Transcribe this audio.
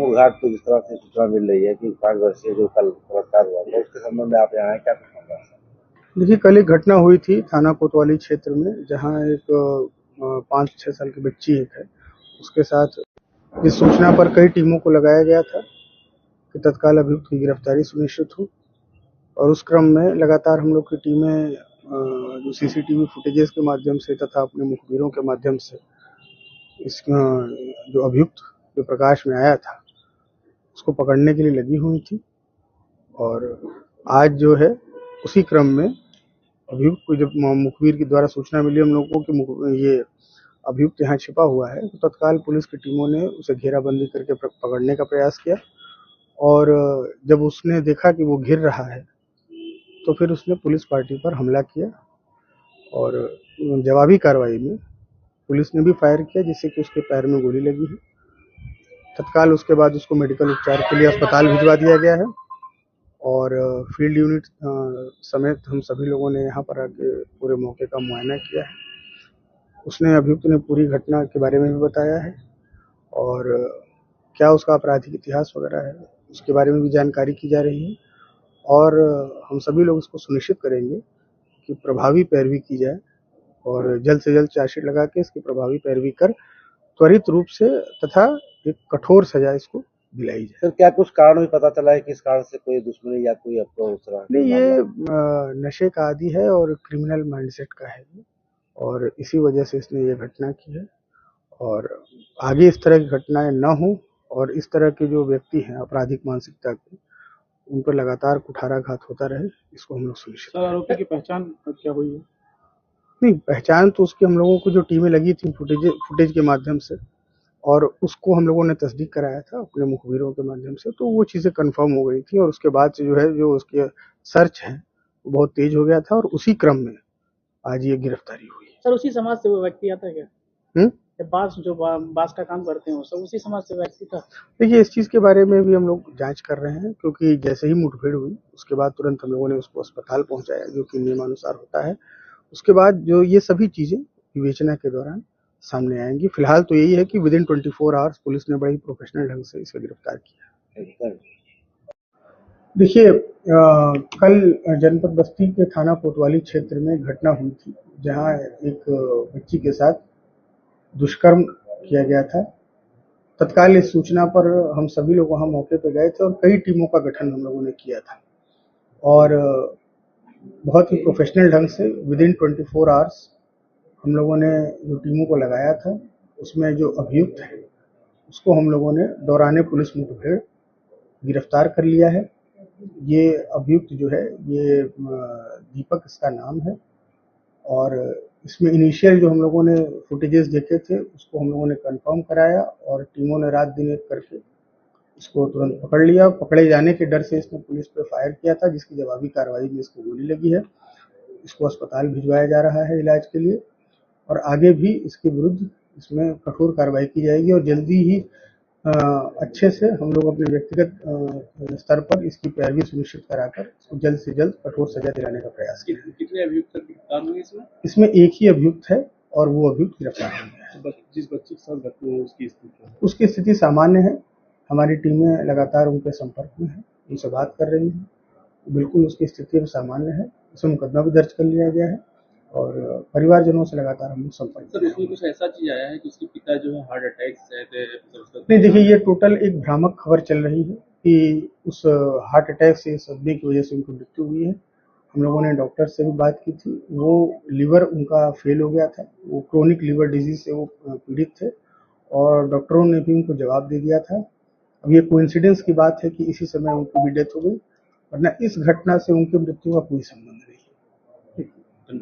घाट को जिस तरह से सूचना मिल रही है कि 5 वर्षीय जो कल गिरफ्तार हुआ था, उसके संबंध में आप यहाँ आए, क्या कहना है? देखिए, कल एक घटना हुई थी थाना कोतवाली क्षेत्र में, जहां एक 5-6 साल की बच्ची एक है, उसके साथ इस सूचना पर कई टीमों को लगाया गया था कि तत्काल अभियुक्त की गिरफ्तारी सुनिश्चित हो। और उस क्रम में लगातार हम लोग की टीमें जो सीसीटीवी फुटेजेस के माध्यम से तथा अपने मुखबिरों के माध्यम से इस जो अभियुक्त जो प्रकाश में आया था उसको पकड़ने के लिए लगी हुई थी। और आज जो है उसी क्रम में अभियुक्त को जब मुखबिर के द्वारा सूचना मिली हम लोगों को कि ये अभियुक्त यहाँ छिपा हुआ है, तो तत्काल पुलिस की टीमों ने उसे घेराबंदी करके पकड़ने का प्रयास किया। और जब उसने देखा कि वो घिर रहा है तो फिर उसने पुलिस पार्टी पर हमला किया और जवाबी कार्रवाई में पुलिस ने भी फायर किया, जिससे कि उसके पैर में गोली लगी है। तत्काल उसके बाद उसको मेडिकल उपचार के लिए अस्पताल भिजवा दिया गया है और फील्ड यूनिट समेत हम सभी लोगों ने यहाँ पर आके पूरे मौके का मुआयना किया है। उसने अभियुक्त ने पूरी घटना के बारे में भी बताया है और क्या उसका आपराधिक इतिहास वगैरह है उसके बारे में भी जानकारी की जा रही है। और हम सभी लोग इसको सुनिश्चित करेंगे कि प्रभावी पैरवी की जाए और जल्द से जल्द चार्जशीट लगा के इसकी प्रभावी पैरवी कर त्वरित रूप से तथा एक कठोर सजा इसको दिलाई जाए। सर, क्या कुछ कारण भी पता चला है कि इस कारण से कोई दुश्मनी या कोई अप्रोच रहा? नहीं, ये नशे का आदी है और क्रिमिनल माइंडसेट का है और इसी वजह से इसने ये घटना की है। और आगे इस तरह की घटनाएं न हो और इस तरह के जो व्यक्ति हैं आपराधिक मानसिकता के, उन पर लगातार कुठाराघात होता रहे, इसको हम लोग सुनिश्चित। सर, आरोपी की पहचान क्या हुई है? नहीं, पहचान तो उसकी हम लोगों को जो टीमें लगी थी फुटेज के माध्यम से और उसको हम लोगों ने तस्दीक कराया था अपने मुखबिरों के माध्यम से, तो वो चीज़ें कंफर्म हो गई थी और उसके बाद से जो है जो उसकी सर्च है वो बहुत तेज हो गया था और उसी क्रम में आज ये गिरफ्तारी हुई। सर, उसी समाज से वो व्यक्ति आता है क्या? बांस का काम करते हैं, सब उसी समाज से व्यक्ति था? देखिए, इस चीज़ के बारे में भी हम लोग जांच कर रहे हैं, क्योंकि जैसे ही मुठभेड़ हुई उसके बाद तुरंत हम लोगों ने उसको अस्पताल पहुंचाया, जो कि नियमानुसार होता है। उसके बाद जो ये सभी चीज़ें विवेचना के दौरान सामने आएंगी। फिलहाल तो यही है कि विदिन 24 आवर्स पुलिस ने बड़ी प्रोफेशनल ढंग से इसे गिरफ्तार किया। देखिए, कल जनपद बस्ती के थाना कोतवाली क्षेत्र में घटना हुई थी, जहां एक बच्ची के साथ दुष्कर्म किया गया था। तत्काल इस सूचना पर हम सभी लोग वहां मौके पर गए थे और कई टीमों का गठन हम लोगों ने किया था और बहुत ही प्रोफेशनल ढंग से विदिन 24 आवर्स हम लोगों ने जो टीमों को लगाया था, उसमें जो अभियुक्त है उसको हम लोगों ने दौराने पुलिस मुठभेड़ गिरफ्तार कर लिया है। ये अभियुक्त जो है ये दीपक इसका नाम है और इसमें इनिशियल जो हम लोगों ने फुटेजेस देखे थे उसको हम लोगों ने कंफर्म कराया और टीमों ने रात दिन एक करके इसको तुरंत पकड़ लिया। पकड़े जाने के डर से इसने पुलिस पे फायर किया था, जिसकी जवाबी कार्रवाई में इसको गोली लगी है। इसको अस्पताल भिजवाया जा रहा है इलाज के लिए और आगे भी इसके विरुद्ध इसमें कठोर कार्रवाई की जाएगी और जल्दी ही अच्छे से हम लोग अपने व्यक्तिगत स्तर पर इसकी पैरवी सुनिश्चित कराकर इसको जल्द से जल्द कठोर सजा दिलाने का प्रयास करेंगे। कितने अभियुक्त गिरफ्तार हुए इसमें? इसमें एक ही अभियुक्त है और वो अभियुक्त गिरफ्तार हो गया है। जिस बच्ची के साथ घटना है उसकी स्थिति सामान्य है। हमारी टीमें लगातार उनके संपर्क में है, उनसे बात कर रही हैं। बिल्कुल उसकी स्थिति सामान्य है। उसमें मुकदमा भी दर्ज कर लिया गया है और परिवारजनों से लगातार हम लोग संपर्क। सर, इसमें कुछ ऐसा चीज आया है कि उसके पिता जो है हार्ट अटैक से नहीं, देखिए, ये टोटल एक भ्रामक खबर चल रही है कि उस हार्ट अटैक से सदमे की वजह से उनकी मृत्यु हुई है। हम लोगों ने डॉक्टर से भी बात की थी, वो लिवर उनका फेल हो गया था, वो क्रोनिक लिवर डिजीज से वो पीड़ित थे और डॉक्टरों ने भी उनको जवाब दे दिया था। अब ये कोइंसिडेंस की बात है कि इसी समय उनकी भी डेथ हो गई, वरना इस घटना से उनकी मृत्यु का कोई संबंध नहीं है।